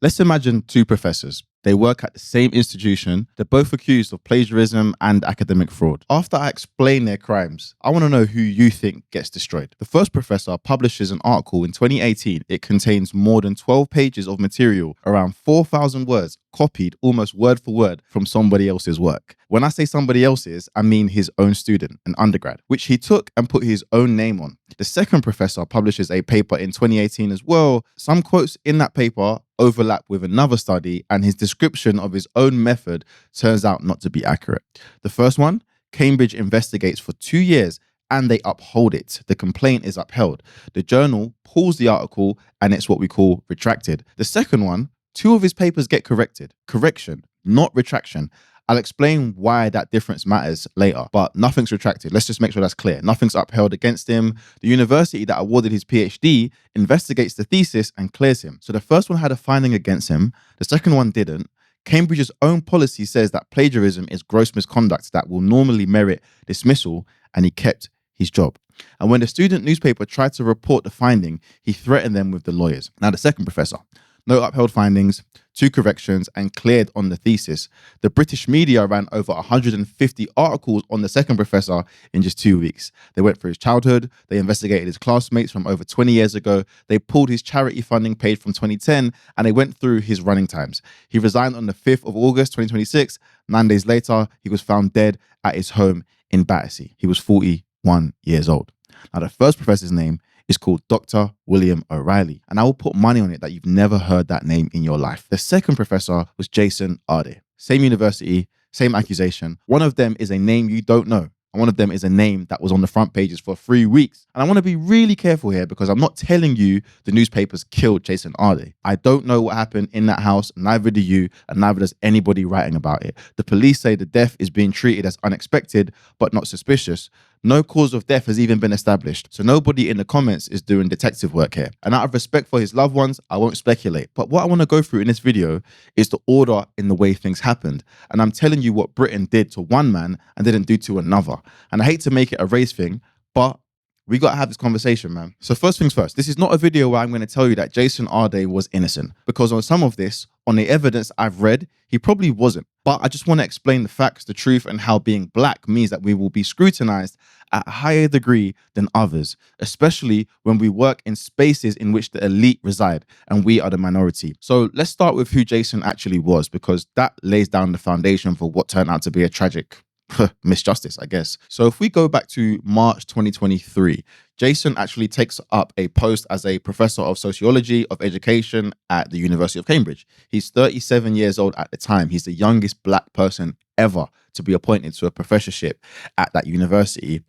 Let's imagine two professors. They work at the same institution. They're both accused of plagiarism and academic fraud. After I explain their crimes, I want to know who you think gets destroyed. The first professor publishes an article in 2018. It contains more than 12 pages of material, around 4,000 words, copied almost word for word from somebody else's work. When I say somebody else's, I mean his own student, an undergrad, which he took and put his own name on. The second professor publishes a paper in 2018 as well. Some quotes in that paper overlap with another study, and his description of his own method turns out not to be accurate. The first one, Cambridge investigates for 2 years and they uphold it. The complaint is upheld. The journal pulls the article and it's what we call retracted. The second one, 2 of his papers get corrected. Correction, not retraction. I'll explain why that difference matters later, but nothing's retracted. Let's just make sure that's clear. Nothing's upheld against him. The university that awarded his PhD investigates the thesis and clears him. So the first one had a finding against him. The second one didn't. Cambridge's own policy says that plagiarism is gross misconduct that will normally merit dismissal, and he kept his job. And when the student newspaper tried to report the finding, he threatened them with the lawyers. Now, the second professor, no upheld findings, 2 corrections, and cleared on the thesis. The British media ran over 150 articles on the second professor in just 2 weeks. They went through his childhood, they investigated his classmates from over 20 years ago, they pulled his charity funding page from 2010, and they went through his running times. He resigned on the 5th of August 2026. 9 days later, he was found dead at his home in Battersea. He was 41 years old. Now, the first professor's name is called Dr. William O'Reilly, and I will put money on it that you've never heard that name in your life. The second professor was Jason Arday. Same university, same accusation. One of them is a name you don't know, and one of them is a name that was on the front pages for 3 weeks. And I want to be really careful here because I'm not telling you the newspapers killed Jason Arday. I don't know what happened in that house, neither do you, and neither does anybody writing about it. The police say the death is being treated as unexpected, but not suspicious. No cause of death has even been established, so nobody in the comments is doing detective work here. And out of respect for his loved ones, I won't speculate. But what I want to go through in this video is the order in the way things happened. And I'm telling you what Britain did to one man and didn't do to another. And I hate to make it a race thing, but we got to have this conversation, man. So first things first, this is not a video where I'm going to tell you that Jason Arday was innocent, because on some of this, on the evidence I've read, he probably wasn't. But I just want to explain the facts, the truth, and how being black means that we will be scrutinized at a higher degree than others, especially when we work in spaces in which the elite reside and we are the minority. So let's start with who Jason actually was, because that lays down the foundation for what turned out to be a tragic misjustice, I guess. So if we go back to March 2023, Jason actually takes up a post as a professor of sociology of education at the University of Cambridge. He's 37 years old at the time. He's the youngest black person ever to be appointed to a professorship at that university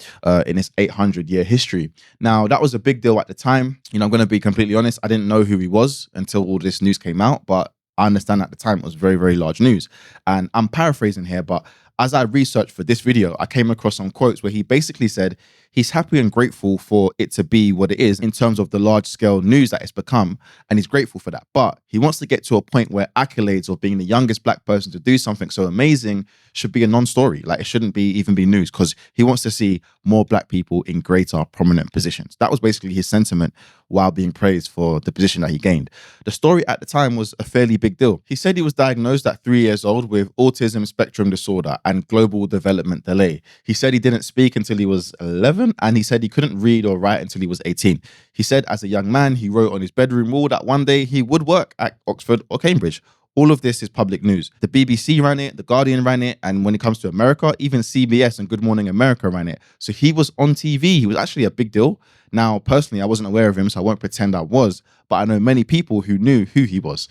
in its 800-year history. Now, that was a big deal at the time. You know, I'm going to be completely honest. I didn't know who he was until all this news came out, but I understand at the time it was very, very large news. And I'm paraphrasing here, but as I researched for this video, I came across some quotes where he basically said he's happy and grateful for it to be what it is in terms of the large scale news that it's become. And he's grateful for that. But he wants to get to a point where accolades of being the youngest black person to do something so amazing should be a non-story. Like, it shouldn't be even be news, because he wants to see more black people in greater prominent positions. That was basically his sentiment while being praised for the position that he gained. The story at the time was a fairly big deal. He said he was diagnosed at 3 years old with autism spectrum disorder and global development delay. He said he didn't speak until he was 11, and he said he couldn't read or write until he was 18. He said as a young man, he wrote on his bedroom wall that one day he would work at Oxford or Cambridge. All of this is public news. The BBC ran it, The Guardian ran it, and when it comes to America, even CBS and Good Morning America ran it. So he was on TV. He was actually a big deal. Now, personally, I wasn't aware of him, so I won't pretend I was, but I know many people who knew who he was.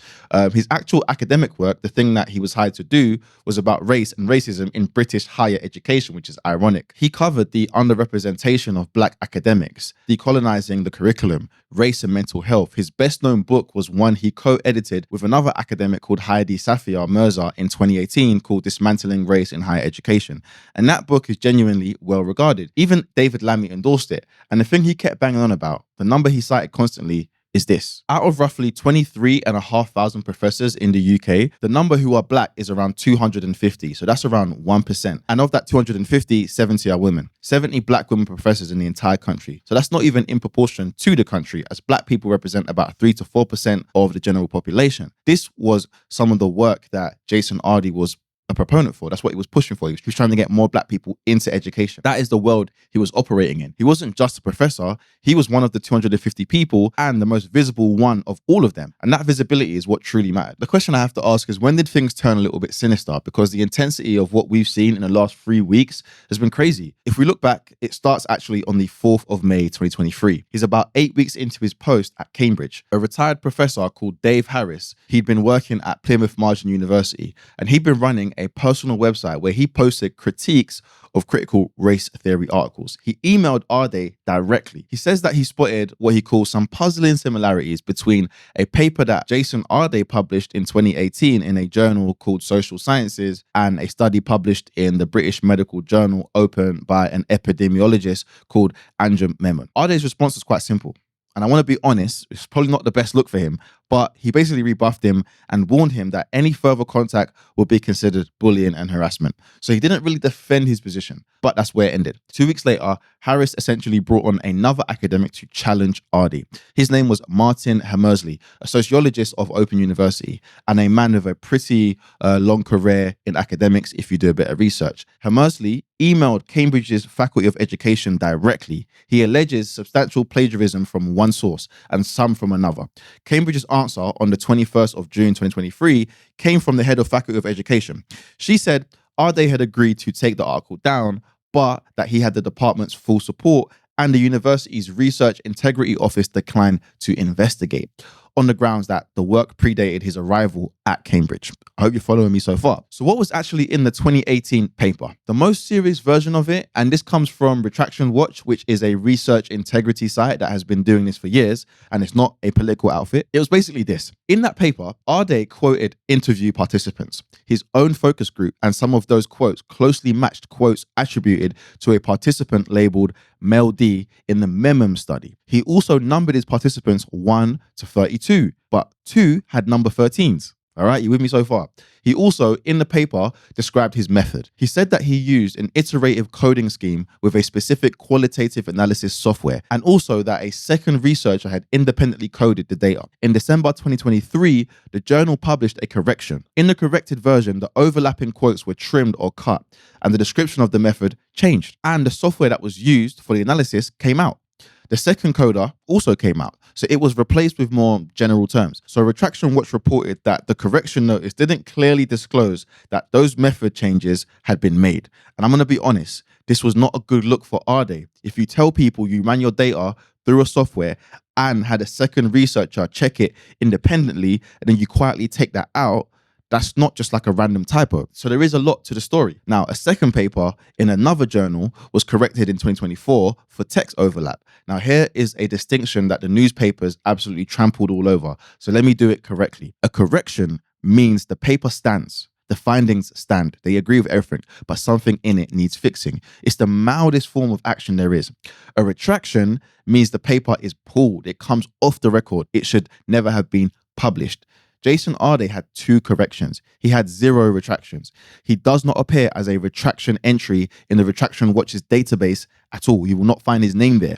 His actual academic work, the thing that he was hired to do, was about race and racism in British higher education, which is ironic. He covered the underrepresentation of black academics, decolonizing the curriculum, race and mental health. His best known book was one he co-edited with another academic called Heidi Safia Mirza in 2018 called Dismantling Race in Higher Education. And that book is genuinely well regarded. Even David Lammy endorsed it. And the thing he kept banging on about, the number he cited constantly, is this. Out of roughly 23,500 professors in the UK, the number who are black is around 250. So that's around 1%. And of that 250, 70 are women. 70 black women professors in the entire country. So that's not even in proportion to the country, as black people represent about 3 to 4% of the general population. This was some of the work that Jason Arday was a proponent for. That's what he was pushing for. He was trying to get more black people into education. That is the world he was operating in. He wasn't just a professor. He was one of the 250 people and the most visible one of all of them. And that visibility is what truly mattered. The question I have to ask is, when did things turn a little bit sinister? Because the intensity of what we've seen in the last 3 weeks has been crazy. If we look back, it starts actually on the 4th of May, 2023. He's about 8 weeks into his post at Cambridge. A retired professor called Dave Harris, he'd been working at Plymouth Margin University, and he'd been running a personal website where he posted critiques of critical race theory articles. He emailed Arday directly. He says that he spotted what he calls some puzzling similarities between a paper that Jason Arday published in 2018 in a journal called Social Sciences and a study published in the British Medical Journal Open by an epidemiologist called Andrew Memon. Arday's response is quite simple. And I want to be honest, it's probably not the best look for him, but he basically rebuffed him and warned him that any further contact would be considered bullying and harassment. So he didn't really defend his position, but that's where it ended. 2 weeks later, Harris essentially brought on another academic to challenge Arday. His name was Martin Hammersley, a sociologist of Open University and a man with a pretty long career in academics if you do a bit of research. Hammersley emailed Cambridge's Faculty of Education directly. He alleges substantial plagiarism from one source and some from another. Cambridge's answer on the 21st of June 2023 came from the head of Faculty of Education. She said Arday had agreed to take the article down, but that he had the department's full support and the university's Research Integrity Office declined to investigate on the grounds that the work predated his arrival at Cambridge. I hope you're following me so far. So what was actually in the 2018 paper? The most serious version of it, and this comes from Retraction Watch, which is a research integrity site that has been doing this for years, and it's not a political outfit. It was basically this. In that paper, Arday quoted interview participants. His own focus group and some of those quotes closely matched quotes attributed to a participant labeled Mel D in the Memon study. He also numbered his participants 1 to 32, but 2 had number 13s. All right, you with me so far? He also, in the paper, described his method. He said that he used an iterative coding scheme with a specific qualitative analysis software, and also that a second researcher had independently coded the data. In December 2023, the journal published a correction. In the corrected version, the overlapping quotes were trimmed or cut, and the description of the method changed, and the software that was used for the analysis came out. The second coda also came out, so it was replaced with more general terms. So Retraction Watch reported that the correction notice didn't clearly disclose that those method changes had been made. And I'm going to be honest, this was not a good look for Arday. If you tell people you ran your data through a software and had a second researcher check it independently, and then you quietly take that out, that's not just like a random typo. So there is a lot to the story. Now, a second paper in another journal was corrected in 2024 for text overlap. Now, here is a distinction that the newspapers absolutely trampled all over. So let me do it correctly. A correction means the paper stands. The findings stand. They agree with everything, but something in it needs fixing. It's the mildest form of action there is. A retraction means the paper is pulled. It comes off the record. It should never have been published. Jason Arday had 2 corrections. He had 0 retractions. He does not appear as a retraction entry in the Retraction Watch's database at all. You will not find his name there.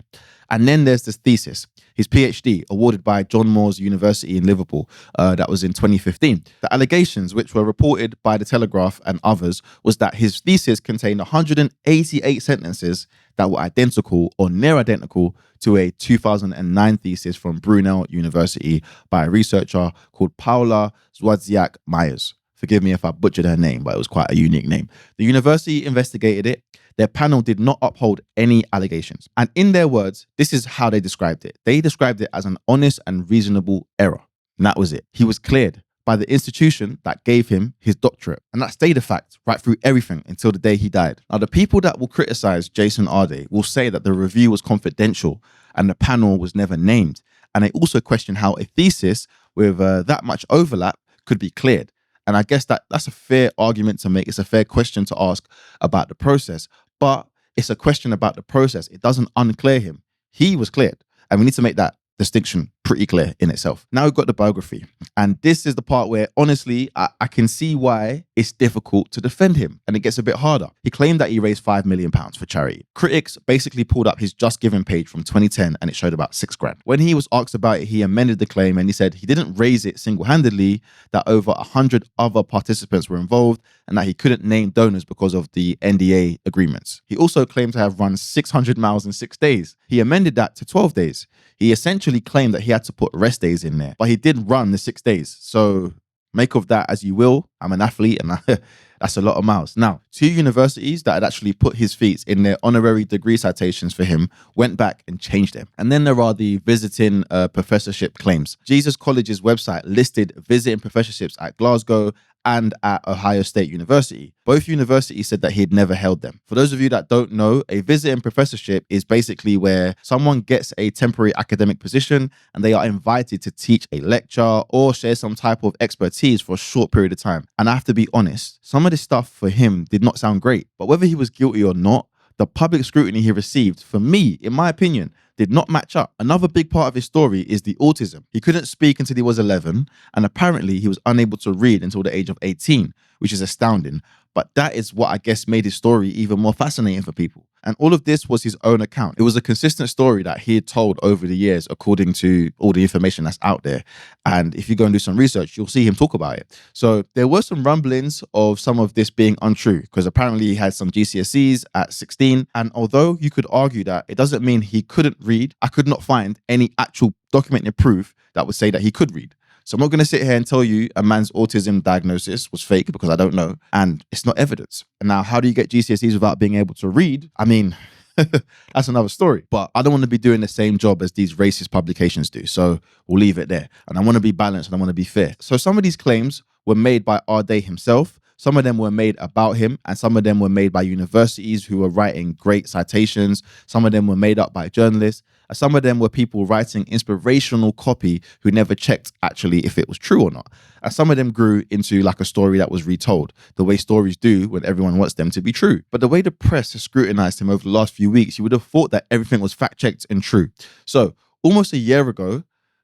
And then there's this thesis, his PhD, awarded by John Moores University in Liverpool. That was in 2015. The allegations, which were reported by The Telegraph and others, was that his thesis contained 188 sentences that were identical or near identical to a 2009 thesis from Brunel University by a researcher called Paula Zwadziak-Myers. Forgive me if I butchered her name, but it was quite a unique name. The university investigated it. Their panel did not uphold any allegations. And in their words, this is how they described it. They described it as an honest and reasonable error. And that was it. He was cleared by the institution that gave him his doctorate. And that stayed a fact right through everything until the day he died. Now, the people that will criticize Jason Arday will say that the review was confidential and the panel was never named. And they also question how a thesis with that much overlap could be cleared. And I guess that's a fair argument to make. It's a fair question to ask about the process, but it's a question about the process. It doesn't unclear him. He was cleared, and we need to make that distinction pretty clear in itself. Now we've got the biography. And this is the part where, honestly, I can see why it's difficult to defend him. And it gets a bit harder. He claimed that he raised £5 million for charity. Critics basically pulled up his Just Giving page from 2010 and it showed about £6,000. When he was asked about it, he amended the claim and he said he didn't raise it single-handedly, that over 100 other participants were involved and that he couldn't name donors because of the NDA agreements. He also claimed to have run 600 miles in 6 days. He amended that to 12 days. He essentially claimed that he had to put rest days in there, but he did run the 6 days. So make of that as you will. I'm an athlete and that's a lot of miles. Now, 2 universities that had actually put his feats in their honorary degree citations for him went back and changed them. And then there are the visiting professorship claims. Jesus College's website listed visiting professorships at Glasgow and at Ohio State University. Both universities said that he had never held them. For those of you that don't know, a visiting professorship is basically where someone gets a temporary academic position and they are invited to teach a lecture or share some type of expertise for a short period of time. And I have to be honest, some of this stuff for him did not sound great. But whether he was guilty or not, the public scrutiny he received, for me, in my opinion, did not match up. Another big part of his story is the autism. He couldn't speak until he was 11, and apparently he was unable to read until the age of 18, which is astounding. But that is what I guess made his story even more fascinating for people. And all of this was his own account. It was a consistent story that he had told over the years, according to all the information that's out there. And if you go and do some research, you'll see him talk about it. So there were some rumblings of some of this being untrue, because apparently he had some GCSEs at 16. And although you could argue that, it doesn't mean he couldn't read. I could not find any actual documented proof that would say that he could read. So I'm not going to sit here and tell you a man's autism diagnosis was fake, because I don't know. And it's not evidence. And now, how do you get GCSEs without being able to read? I mean, that's another story. But I don't want to be doing the same job as these racist publications do. So we'll leave it there. And I want to be balanced and I want to be fair. So some of these claims were made by Arday himself. Some of them were made about him, and some of them were made by universities who were writing great citations. Some of them were made up by journalists. And some of them were people writing inspirational copy who never checked actually if it was true or not. And some of them grew into like a story that was retold, the way stories do when everyone wants them to be true. But the way the press has scrutinized him over the last few weeks, you would have thought that everything was fact-checked and true. So almost a year ago,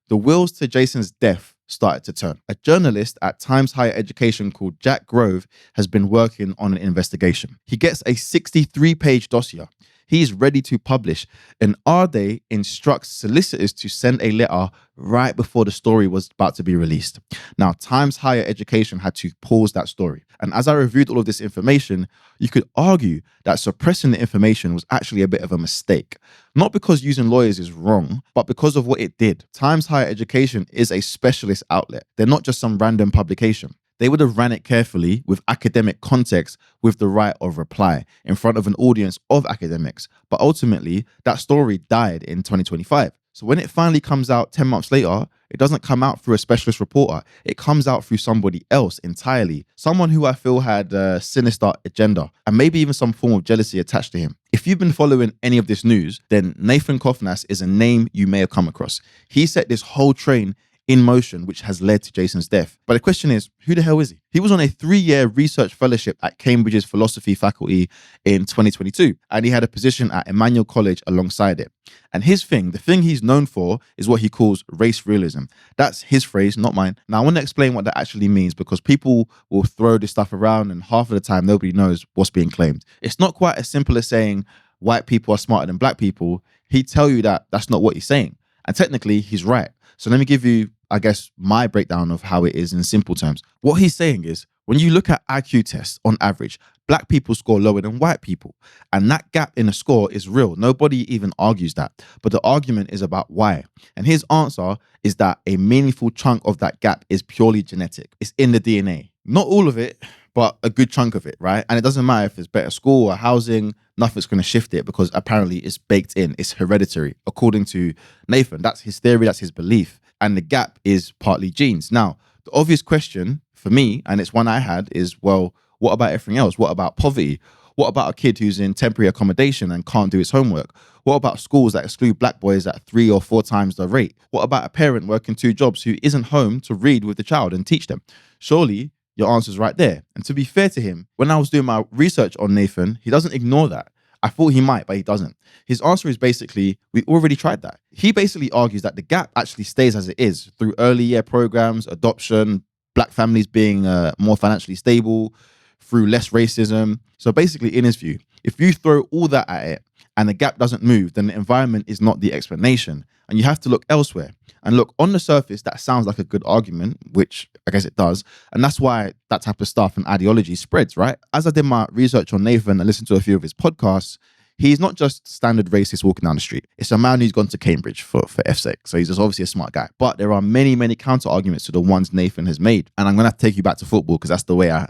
the wheels to Jason's death started to turn. A journalist at Times Higher Education called Jack Grove has been working on an investigation. He gets a 63-page dossier. He's ready to publish, and Arday instructs solicitors to send a letter right before the story was about to be released. Now, Times Higher Education had to pause that story. And as I reviewed all of this information, you could argue that suppressing the information was actually a bit of a mistake. Not because using lawyers is wrong, but because of what it did. Times Higher Education is a specialist outlet. They're not just some random publication. They would have ran it carefully with academic context, with the right of reply in front of an audience of academics. But ultimately, that story died in 2025. So when it finally comes out 10 months later, it doesn't come out through a specialist reporter. It comes out through somebody else entirely. Someone who I feel had a sinister agenda and maybe even some form of jealousy attached to him. If you've been following any of this news, then Nathan Kofnas is a name you may have come across. He set this whole train in motion, which has led to Jason's death. But the question is, who the hell is he? He was on a 3-year research fellowship at Cambridge's philosophy faculty in 2022, and he had a position at Emmanuel College alongside it. And the thing he's known for is what he calls race realism. That's his phrase, not mine. Now, I want to explain what that actually means, because people will throw this stuff around and half of the time nobody knows what's being claimed. It's not quite as simple as saying white people are smarter than black people. He'd tell you that that's not what he's saying. And technically, he's right. So let me give you, I guess, my breakdown of how it is in simple terms. What he's saying is, when you look at IQ tests, on average, black people score lower than white people. And that gap in the score is real. Nobody even argues that. But the argument is about why. And his answer is that a meaningful chunk of that gap is purely genetic. It's in the DNA. Not all of it, but a good chunk of it, right? And it doesn't matter if it's better school or housing, nothing's going to shift it, because apparently it's baked in, it's hereditary. According to Nathan, that's his theory, that's his belief. And the gap is partly genes. Now, the obvious question for me, and it's one I had, is, well, what about everything else? What about poverty? What about a kid who's in temporary accommodation and can't do his homework? What about schools that exclude black boys at 3 or 4 times the rate? What about a parent working 2 jobs who isn't home to read with the child and teach them? Surely your answer's right there. And to be fair to him, when I was doing my research on Nathan, he doesn't ignore that. I thought he might, but he doesn't. His answer is basically, we already tried that. He basically argues that the gap actually stays as it is through early year programs, adoption, black families being more financially stable, through less racism. So basically, in his view, if you throw all that at it and the gap doesn't move, then the environment is not the explanation. And you have to look elsewhere. And look, on the surface, that sounds like a good argument, which I guess it does. And that's why that type of stuff and ideology spreads, right? As I did my research on Nathan and listened to a few of his podcasts, he's not just standard racist walking down the street. It's a man who's gone to Cambridge for F's sake. So he's just obviously a smart guy. But there are many, many counter arguments to the ones Nathan has made. And I'm going to have to take you back to football because that's the way I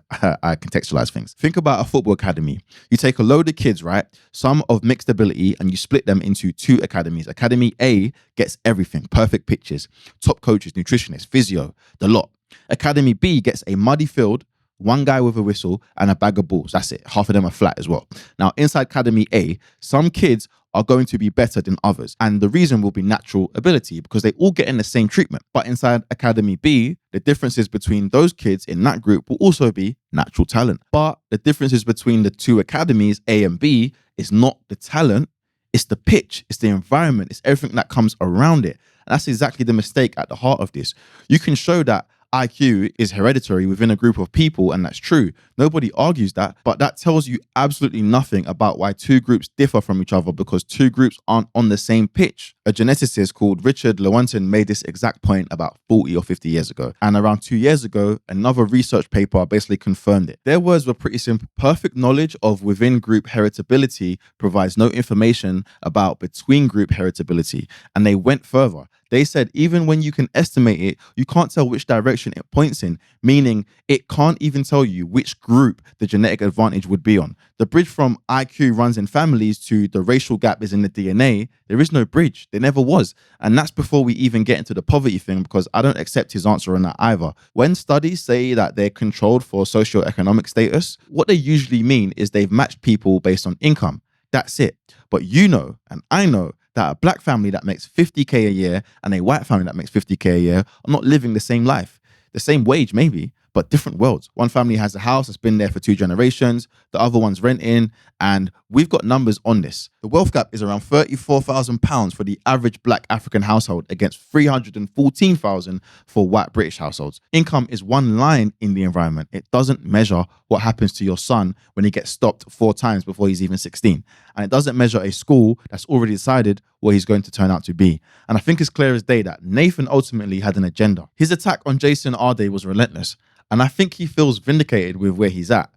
contextualize things. Think about a football academy. You take a load of kids, right? Some of mixed ability, and you split them into two academies. Academy A gets everything, perfect pitches, top coaches, nutritionists, physio, the lot. Academy B gets a muddy field, one guy with a whistle and a bag of balls. That's it. Half of them are flat as well. Now, inside Academy A, some kids are going to be better than others. And the reason will be natural ability because they all get in the same treatment. But inside Academy B, the differences between those kids in that group will also be natural talent. But the differences between the two academies, A and B, is not the talent, it's the pitch, it's the environment, it's everything that comes around it. And that's exactly the mistake at the heart of this. You can show that IQ is hereditary within a group of people, and that's true. Nobody argues that, but that tells you absolutely nothing about why two groups differ from each other because two groups aren't on the same pitch. A geneticist called Richard Lewontin made this exact point about 40 or 50 years ago. And around 2 years ago, another research paper basically confirmed it. Their words were pretty simple. Perfect knowledge of within group heritability provides no information about between group heritability. And they went further. They said even when you can estimate it, you can't tell which direction it points in, meaning it can't even tell you which group the genetic advantage would be on. The bridge from IQ runs in families to the racial gap is in the DNA. There is no bridge. There never was. And that's before we even get into the poverty thing, because I don't accept his answer on that either. When studies say that they're controlled for socioeconomic status, what they usually mean is they've matched people based on income. That's it. But you know, and I know, that a black family that makes 50K a year and a white family that makes 50K a year are not living the same life. The same wage maybe, but different worlds. One family has a house that's been there for 2 generations, the other one's renting, and we've got numbers on this. The wealth gap is around £34,000 for the average black African household against £314,000 for white British households. Income is one line in the environment. It doesn't measure what happens to your son when he gets stopped 4 times before he's even 16. And it doesn't measure a school that's already decided what he's going to turn out to be. And I think it's clear as day that Nathan ultimately had an agenda. His attack on Jason Arday was relentless. And I think he feels vindicated with where he's at.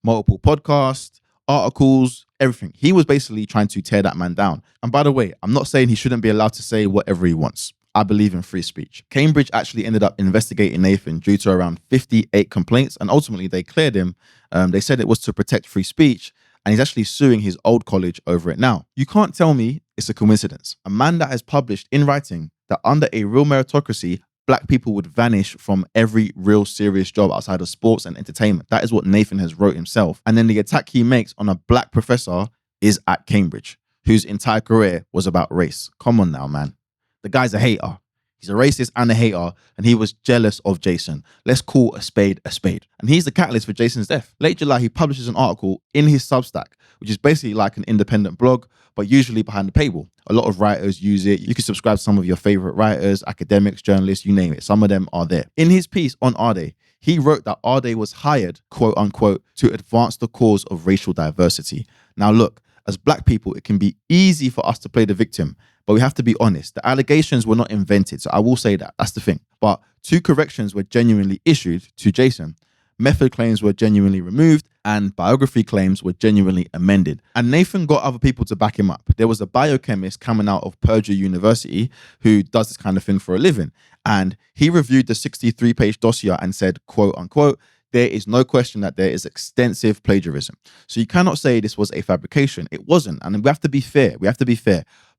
Multiple podcasts, articles, everything. He was basically trying to tear that man down. And by the way, I'm not saying he shouldn't be allowed to say whatever he wants. I believe in free speech. Cambridge actually ended up investigating Nathan due to around 58 complaints, and ultimately they cleared him. They said it was to protect free speech, and he's actually suing his old college over it now. You can't tell me it's a coincidence. A man that has published in writing that under a real meritocracy, black people would vanish from every real serious job outside of sports and entertainment. That is what Nathan has wrote himself. And then the attack he makes on a black professor is at Cambridge, whose entire career was about race. Come on now, man. The guy's a hater. He's a racist and a hater, and he was jealous of Jason. Let's call a spade a spade. And he's the catalyst for Jason's death. Late July, he publishes an article in his Substack, which is basically like an independent blog, but usually behind the paywall. A lot of writers use it. You can subscribe to some of your favorite writers, academics, journalists, you name it. Some of them are there. In his piece on Arday, he wrote that Arday was hired, quote unquote, to advance the cause of racial diversity. Now look, as black people, it can be easy for us to play the victim, but we have to be honest. The allegations were not invented, so I will say that. That's the thing. But 2 corrections were genuinely issued to Jason. Method claims were genuinely removed, and biography claims were genuinely amended. And Nathan got other people to back him up. There was a biochemist coming out of Purdue University who does this kind of thing for a living. And he reviewed the 63-page dossier and said, quote unquote, there is no question that there is extensive plagiarism. So you cannot say this was a fabrication. It wasn't. And we have to be fair.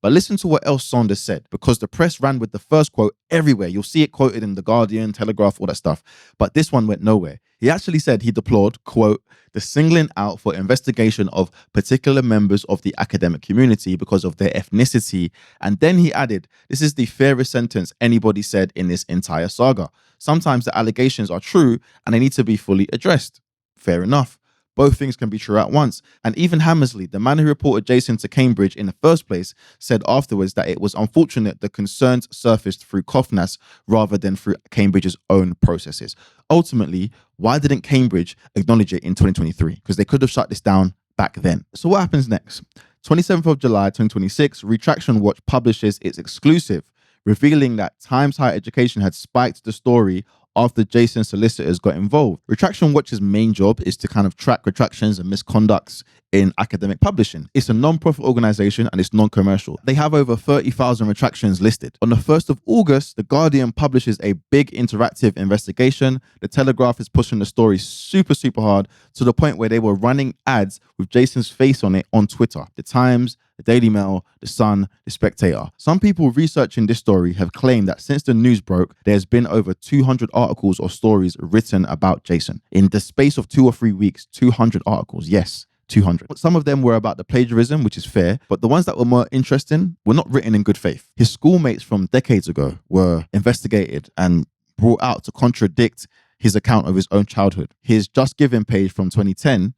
But listen to what else Saunders said, because the press ran with the first quote everywhere. You'll see it quoted in The Guardian, Telegraph, all that stuff. But this one went nowhere. He actually said he deplored, quote, the singling out for investigation of particular members of the academic community because of their ethnicity. And then he added, this is the fairest sentence anybody said in this entire saga. Sometimes the allegations are true and they need to be fully addressed. Fair enough. both things can be true at once. And even Hammersley, the man who reported Jason to Cambridge in the first place, said afterwards that it was unfortunate the concerns surfaced through COFNAS rather than through Cambridge's own processes. Ultimately, why didn't Cambridge acknowledge it in 2023? Because they could have shut this down back then. So what happens next? 27th of July 2026, Retraction Watch publishes its exclusive, revealing that Times Higher Education had spiked the story after Jason's solicitors got involved. Retraction Watch's main job is to kind of track retractions and misconducts in academic publishing. It's a non-profit organization and it's non-commercial. They have over 30,000 retractions listed. On the 1st of August, The Guardian publishes a big interactive investigation. The Telegraph is pushing the story super hard to the point where they were running ads with Jason's face on it on Twitter. The Times, the Daily Mail, the Sun, the Spectator. Some people researching this story have claimed that since the news broke, there's been over 200 articles or stories written about Jason. In the space of 2 or 3 weeks, 200 articles. Yes, 200. Some of them were about the plagiarism, which is fair, but the ones that were more interesting were not written in good faith. His schoolmates from decades ago were investigated and brought out to contradict his account of his own childhood. His Just Giving page from 2010,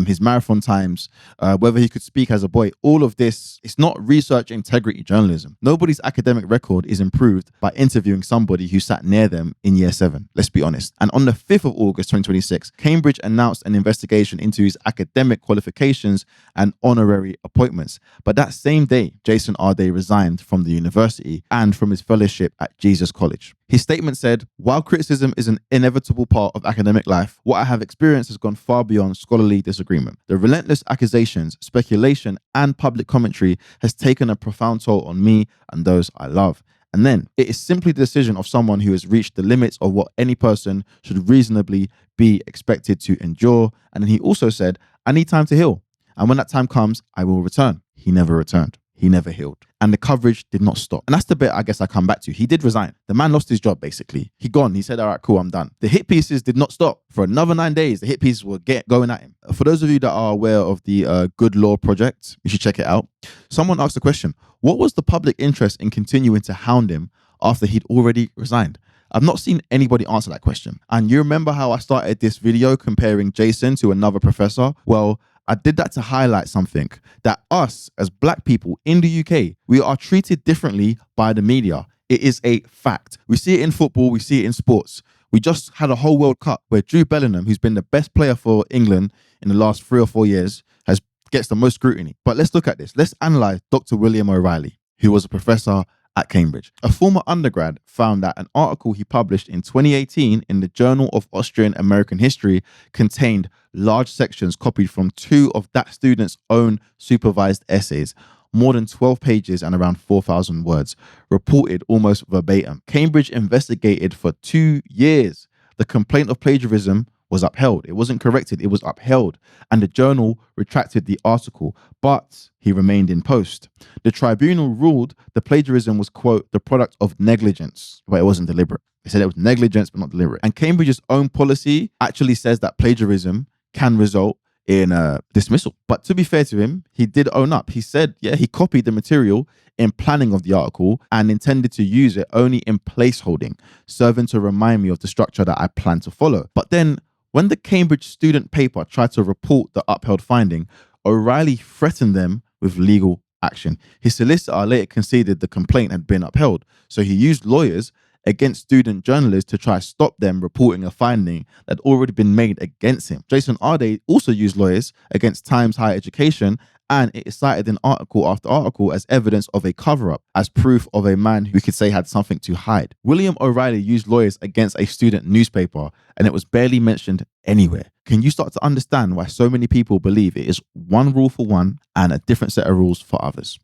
his marathon times, whether he could speak as a boy, all of this, it's not research integrity journalism. Nobody's academic record is improved by interviewing somebody who sat near them in year 7. Let's be honest. And on the 5th of August 2026, Cambridge announced an investigation into his academic qualifications and honorary appointments. But that same day, Jason Arday resigned from the university and from his fellowship at Jesus College. His statement said, "While criticism is an inevitable part of academic life, what I have experienced has gone far beyond scholarly disagreement. The relentless accusations, speculation, and public commentary has taken a profound toll on me and those I love. And then, it is simply the decision of someone who has reached the limits of what any person should reasonably be expected to endure." And then he also said, "I need time to heal. And when that time comes, I will return." He never returned. He never healed. And the coverage did not stop. And that's the bit I guess I come back to. He did resign. The man lost his job, basically. He gone. He said, "All right, cool, I'm done." The hit pieces did not stop. For another 9 days, the hit pieces were going at him. For those of you that are aware of the Good Law Project, you should check it out. Someone asked the question, what was the public interest in continuing to hound him after he'd already resigned? I've not seen anybody answer that question. And you remember how I started this video comparing Jason to another professor? Well, I did that to highlight something, that us as black people in the UK, we are treated differently by the media. It is a fact. We see it in football, we see it in sports. We just had a whole World Cup where Jude Bellingham, who's been the best player for England in the last 3 or 4 years, gets the most scrutiny. But let's look at this. Let's analyze Dr. William O'Reilly, who was a professor at Cambridge. A former undergrad found that an article he published in 2018 in the Journal of Austrian American History contained large sections copied from 2 of that student's own supervised essays, more than 12 pages and around 4,000 words, reported almost verbatim. Cambridge investigated for 2 years. The complaint of plagiarism was upheld. It wasn't corrected, it was upheld. And the journal retracted the article, but he remained in post. The tribunal ruled the plagiarism was, quote, the product of negligence, but it wasn't deliberate. They said it was negligence, but not deliberate. And Cambridge's own policy actually says that plagiarism can result in dismissal. But to be fair to him, he did own up. He said, yeah, he copied the material in planning of the article and intended to use it only in placeholding, serving to remind me of the structure that I plan to follow. But then when the Cambridge student paper tried to report the upheld finding, O'Reilly threatened them with legal action. His solicitor later conceded the complaint had been upheld, so he used lawyers against student journalists to try to stop them reporting a finding that had already been made against him. Jason Arday also used lawyers against Times Higher Education, and it is cited in article after article as evidence of a cover-up, as proof of a man who we could say had something to hide. William O'Reilly used lawyers against a student newspaper, and it was barely mentioned anywhere. Can you start to understand why so many people believe it is one rule for one and a different set of rules for others?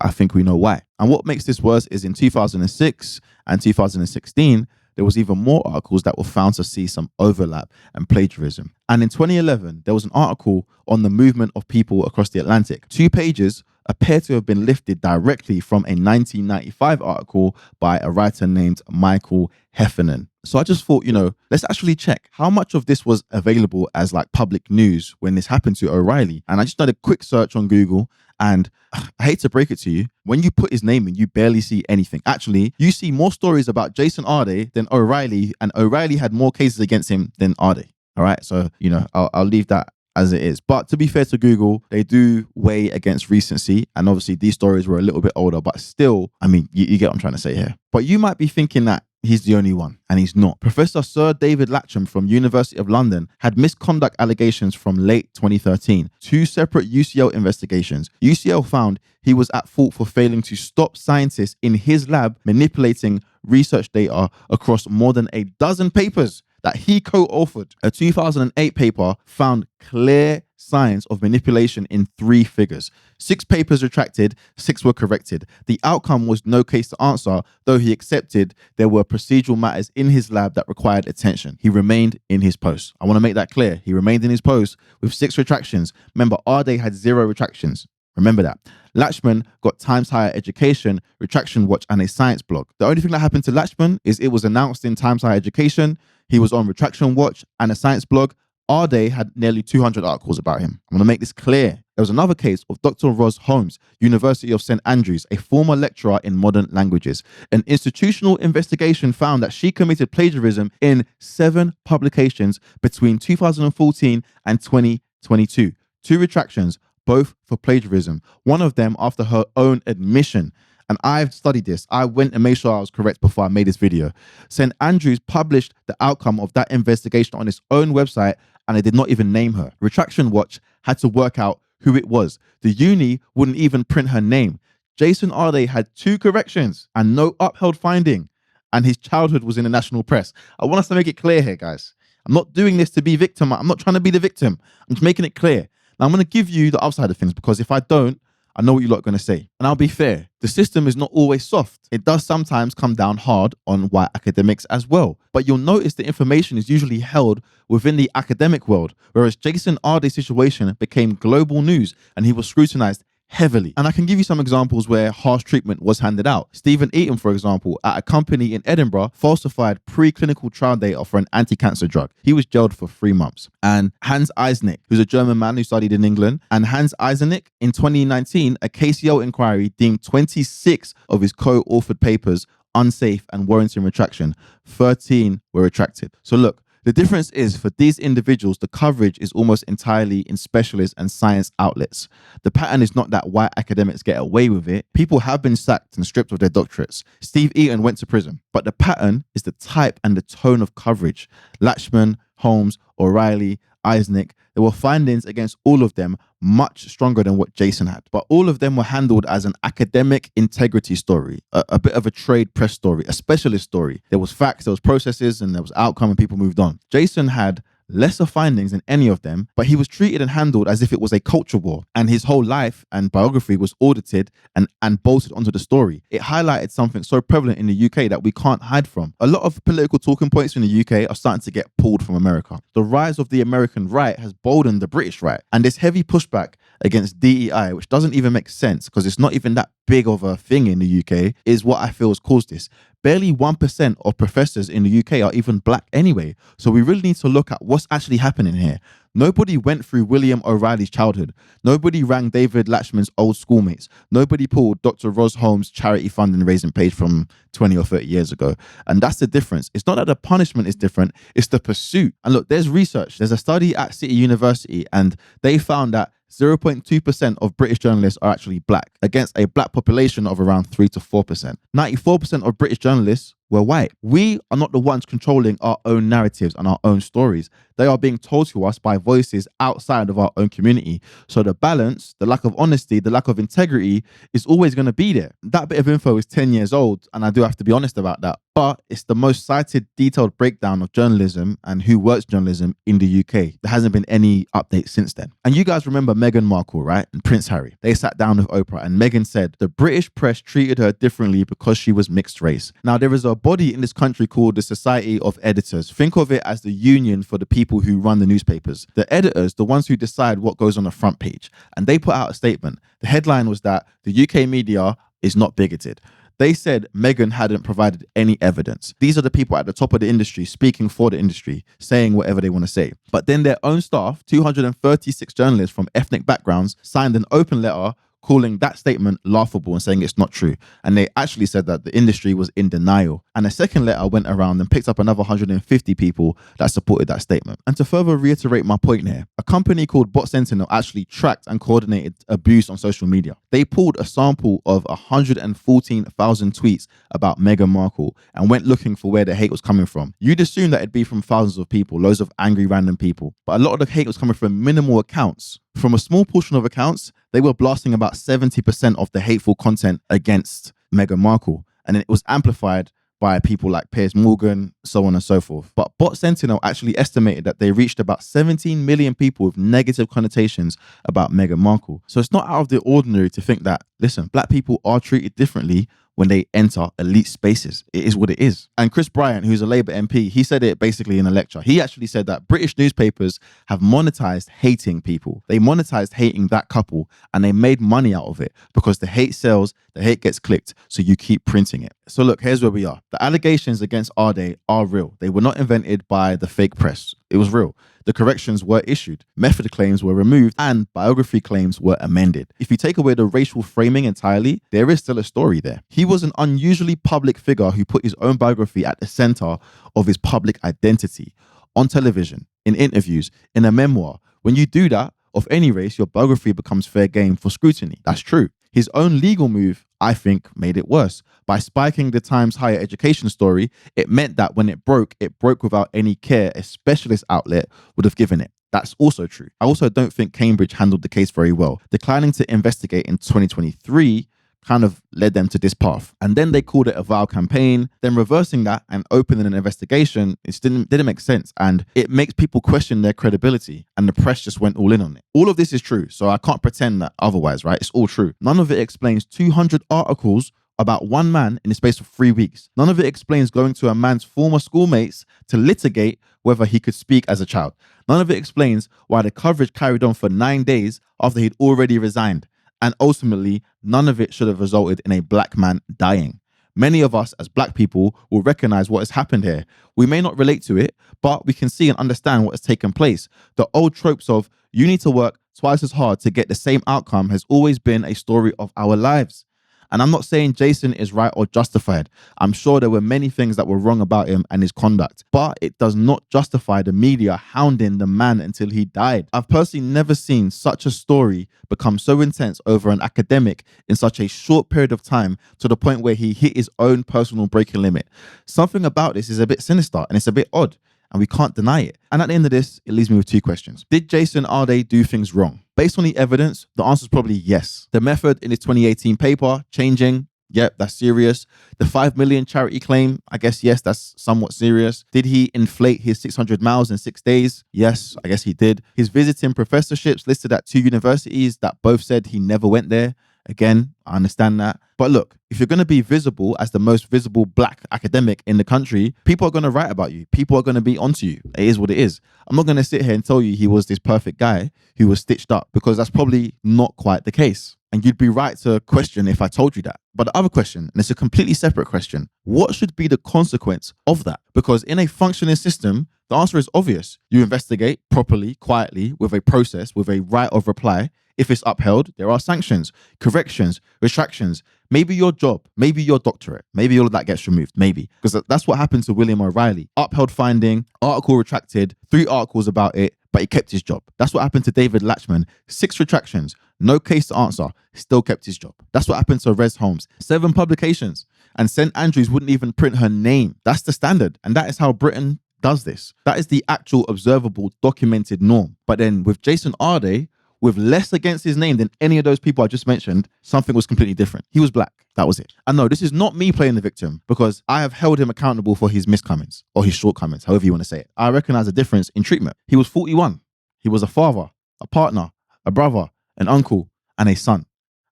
I think we know why. And what makes this worse is in 2006 and 2016, there was even more articles that were found to see some overlap and plagiarism. And in 2011, there was an article on the movement of people across the Atlantic. 2 pages appear to have been lifted directly from a 1995 article by a writer named Michael Heffernan. So I just thought, let's actually check how much of this was available as like public news when this happened to O'Reilly. And I just did a quick search on Google, and I hate to break it to you, when you put his name in, you barely see anything. Actually, you see more stories about Jason Arday than O'Reilly, and O'Reilly had more cases against him than Arday. All right. So, I'll leave that as it is. But to be fair to Google, they do weigh against recency. And obviously these stories were a little bit older, but still, I mean, you get what I'm trying to say here. But you might be thinking that he's the only one, and he's not. Professor Sir David Latcham from University of London had misconduct allegations from late 2013. Two separate UCL investigations. UCL found he was at fault for failing to stop scientists in his lab manipulating research data across more than a dozen papers that he co-authored. A 2008 paper found clear signs of manipulation in 3 figures. 6 papers retracted, 6 were corrected. The outcome was no case to answer, though he accepted there were procedural matters in his lab that required attention. He remained in his post. I want to make that clear. He remained in his post with 6 retractions. Remember, Arday had 0 retractions. Remember that. Latchman got Times Higher Education, Retraction Watch, and a science blog. The only thing that happened to Latchman is it was announced in Times Higher Education. He was on Retraction Watch and a science blog. Arday had nearly 200 articles about him. I'm going to make this clear. There was another case of Dr. Ros Holmes, University of St. Andrews, a former lecturer in modern languages. An institutional investigation found that she committed plagiarism in 7 publications between 2014 and 2022. 2 retractions, both for plagiarism. One of them after her own admission. And I've studied this. I went and made sure I was correct before I made this video. St. Andrews published the outcome of that investigation on its own website, and they did not even name her. Retraction Watch had to work out who it was. The uni wouldn't even print her name. Jason Arday had 2 corrections and no upheld finding, and his childhood was in the national press. I want us to make it clear here, guys. I'm not doing this to be victim. I'm not trying to be the victim. I'm just making it clear. Now, I'm going to give you the upside of things, because if I don't, I know what you lot are going to say. And I'll be fair, the system is not always soft. It does sometimes come down hard on white academics as well. But you'll notice the information is usually held within the academic world, whereas Jason Arday's situation became global news and he was scrutinized heavily. And I can give you some examples where harsh treatment was handed out. Stephen Eaton, for example, at a company in Edinburgh, falsified preclinical trial data for an anti-cancer drug. He was jailed for 3 months. And Hans Eisnick, who's a German man who studied in England, and Hans Eisnick, in 2019, a KCL inquiry deemed 26 of his co-authored papers unsafe and warranting retraction. 13 were retracted. So look, the difference is for these individuals, the coverage is almost entirely in specialist and science outlets. The pattern is not that white academics get away with it. People have been sacked and stripped of their doctorates. Steve Eaton went to prison. But the pattern is the type and the tone of coverage. Latchman, Holmes, O'Reilly, Eisnick, there were findings against all of them much stronger than what Jason had. But all of them were handled as an academic integrity story, a bit of a trade press story, a specialist story. There was facts, there was processes, and there was outcome, and people moved on. Jason had lesser findings than any of them, but he was treated and handled as if it was a culture war, and his whole life and biography was audited and bolted onto the story. It highlighted something so prevalent in the UK that we can't hide from. A lot of political talking points in the UK are starting to get pulled from America. The rise of the American right has boldened the British right, and this heavy pushback against DEI, which doesn't even make sense because it's not even that big of a thing in the UK, is what I feel has caused this. Barely 1% of professors in the UK are even black anyway. So we really need to look at what's actually happening here. Nobody went through William O'Reilly's childhood. Nobody rang David Latchman's old schoolmates. Nobody pulled Dr. Ros Holmes' charity fund and raising page from 20 or 30 years ago. And that's the difference. It's not that the punishment is different, it's the pursuit. And look, there's research. There's a study at City University, and they found that 0.2% of British journalists are actually black, against a black population of around 3 to 4%. 94% of British journalists were white. We are not the ones controlling our own narratives and our own stories. They are being told to us by voices outside of our own community. So the balance, the lack of honesty, the lack of integrity is always going to be there. That bit of info is 10 years old, and I do have to be honest about that. But it's the most cited, detailed breakdown of journalism and who works journalism in the UK. There hasn't been any update since then. And you guys remember Meghan Markle, right? And Prince Harry. They sat down with Oprah, and Meghan said the British press treated her differently because she was mixed race. Now, there is a body in this country called the Society of Editors. Think of it as the union for the people who run the newspapers. The editors, the ones who decide what goes on the front page. And they put out a statement. The headline was that the UK media is not bigoted. They said Meghan hadn't provided any evidence. These are the people at the top of the industry speaking for the industry, saying whatever they want to say. But then their own staff, 236 journalists from ethnic backgrounds, signed an open letter calling that statement laughable and saying it's not true. And they actually said that the industry was in denial. And a second letter went around and picked up another 150 people that supported that statement. And to further reiterate my point here, a company called Bot Sentinel actually tracked and coordinated abuse on social media. They pulled a sample of 114,000 tweets about Meghan Markle and went looking for where the hate was coming from. You'd assume that it'd be from thousands of people, loads of angry random people, but a lot of the hate was coming from minimal accounts. From a small portion of accounts, they were blasting about 70% of the hateful content against Meghan Markle, and it was amplified by people like Piers Morgan, so on and so forth. But Bot Sentinel actually estimated that they reached about 17 million people with negative connotations about Meghan Markle. So it's not out of the ordinary to think that, listen, black people are treated differently when they enter elite spaces. It is what it is. And Chris Bryant, who's a Labour MP, he said it basically in a lecture. He actually said that British newspapers have monetized hating people. They monetized hating that couple and they made money out of it because the hate sells, the hate gets clicked, so you keep printing it. So look, here's where we are. The allegations against Arday are real. They were not invented by the fake press. It was real. The corrections were issued, method claims were removed, and biography claims were amended. If you take away the racial framing entirely, there is still a story there. He was an unusually public figure who put his own biography at the center of his public identity, on television, in interviews, in a memoir. When you do that, of any race, your biography becomes fair game for scrutiny. That's true. His own legal move, I think, made it worse. By spiking the Times higher education story, it meant that when it broke without any care a specialist outlet would have given it. That's also true. I also don't think Cambridge handled the case very well. Declining to investigate in 2023 kind of led them to this path. And then they called it a vile campaign. Then reversing that and opening an investigation, it didn't make sense. And it makes people question their credibility. And the press just went all in on it. All of this is true. So I can't pretend that otherwise, right? It's all true. None of it explains 200 articles about one man in the space of 3 weeks. None of it explains going to a man's former schoolmates to litigate whether he could speak as a child. None of it explains why the coverage carried on for 9 days after he'd already resigned. And ultimately, none of it should have resulted in a black man dying. Many of us as black people will recognize what has happened here. We may not relate to it, but we can see and understand what has taken place. The old tropes of you need to work twice as hard to get the same outcome has always been a story of our lives. And I'm not saying Jason is right or justified. I'm sure there were many things that were wrong about him and his conduct, but it does not justify the media hounding the man until he died. I've personally never seen such a story become so intense over an academic in such a short period of time to the point where he hit his own personal breaking limit. Something about this is a bit sinister and it's a bit odd, and we can't deny it. And at the end of this, it leaves me with two questions. Did Jason Arday do things wrong? Based on the evidence, the answer is probably yes. The method in his 2018 paper, changing, yep, that's serious. The 5 million charity claim, I guess, yes, that's somewhat serious. Did he inflate his 600 miles in 6 days? Yes, I guess he did. His visiting professorships listed at 2 universities that both said he never went there. Again, I understand that. But look, if you're going to be visible as the most visible black academic in the country, people are going to write about you. People are going to be onto you. It is what it is. I'm not going to sit here and tell you he was this perfect guy who was stitched up, because that's probably not quite the case. And you'd be right to question if I told you that. But the other question, and it's a completely separate question, what should be the consequence of that? Because in a functioning system, the answer is obvious. You investigate properly, quietly, with a process, with a right of reply. If it's upheld, there are sanctions, corrections, retractions, maybe your job, maybe your doctorate, maybe all of that gets removed, maybe. Because that's what happened to William O'Reilly. Upheld finding, article retracted, 3 articles about it, but he kept his job. That's what happened to David Latchman. 6 retractions, no case to answer, still kept his job. That's what happened to Rez Holmes. 7 publications, and St. Andrews wouldn't even print her name. That's the standard, and that is how Britain does this. That is the actual observable, documented norm. But then with Jason Arday, with less against his name than any of those people I just mentioned, something was completely different. He was black. That was it. And no, this is not me playing the victim, because I have held him accountable for his miscomings or his shortcomings, however you want to say it. I recognize a difference in treatment. He was 41. He was a father, a partner, a brother, an uncle, and a son.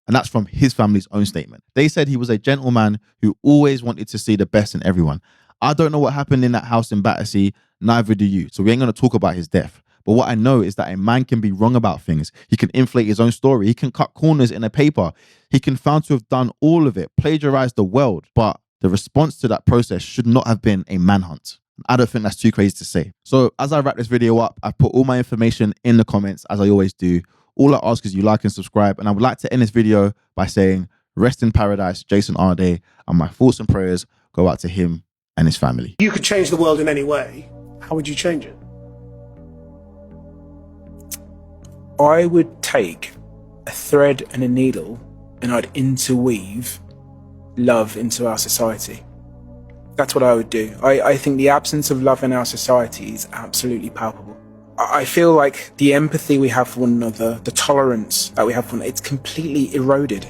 And that's from his family's own statement. They said he was a gentleman who always wanted to see the best in everyone. I don't know what happened in that house in Battersea, neither do you. So we ain't going to talk about his death. But what I know is that a man can be wrong about things. He can inflate his own story. He can cut corners in a paper. He can found to have done all of it, plagiarized the world. But the response to that process should not have been a manhunt. I don't think that's too crazy to say. So as I wrap this video up, I've put all my information in the comments, as I always do. All I ask is you like and subscribe. And I would like to end this video by saying, rest in paradise, Jason Arday, and my thoughts and prayers go out to him and his family. You could change the world in any way. How would you change it? I would take a thread and a needle and I'd interweave love into our society. That's what I would do. I think the absence of love in our society is absolutely palpable. I feel like the empathy we have for one another, the tolerance that we have for one another, it's completely eroded,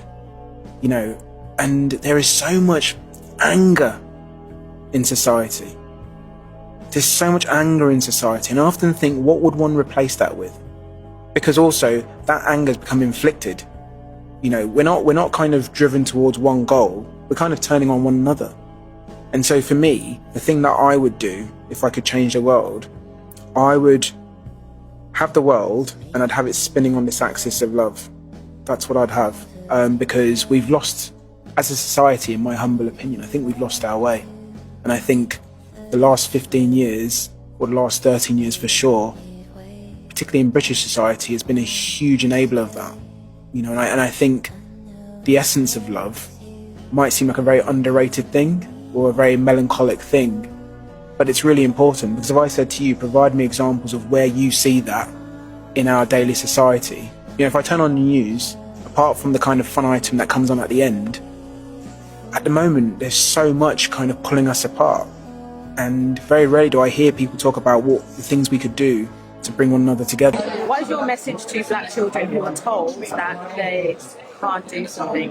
you know, and there is so much anger in society. There's so much anger in society, and I often think, what would one replace that with? Because also, that anger's become inflicted. You know, we're not kind of driven towards one goal, we're kind of turning on one another. And so for me, the thing that I would do, if I could change the world, I would have the world and I'd have it spinning on this axis of love. That's what I'd have. Because we've lost, as a society, in my humble opinion, I think we've lost our way. And I think the last 15 years, or the last 13 years for sure, particularly in British society, has been a huge enabler of that. You know, and I think the essence of love might seem like a very underrated thing or a very melancholic thing, but it's really important, because if I said to you, provide me examples of where you see that in our daily society, you know, if I turn on the news, apart from the kind of fun item that comes on at the end, at the moment there's so much kind of pulling us apart, and very rarely do I hear people talk about what the things we could do to bring one another together. What is your message to black children who are told that they can't do something?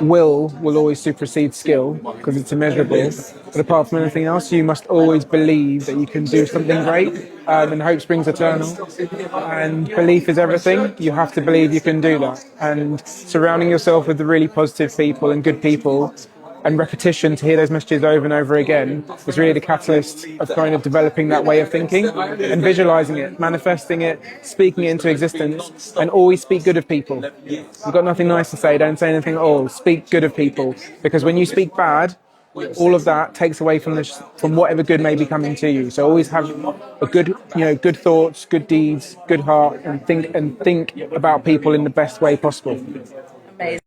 Will always supersede skill because it's immeasurable. But apart from anything else, you must always believe that you can do something great, and hope springs eternal. And belief is everything. You have to believe you can do that. And surrounding yourself with the really positive people and good people, and repetition to hear those messages over and over again is really the catalyst of kind of developing that way of thinking and visualizing it, manifesting it, speaking it into existence, and always speak good of people. You've got nothing nice to say, don't say anything at all. Speak good of people, because when you speak bad, all of that takes away from whatever good may be coming to you. So always have a good, good thoughts, good deeds, good heart, and think about people in the best way possible. Amazing.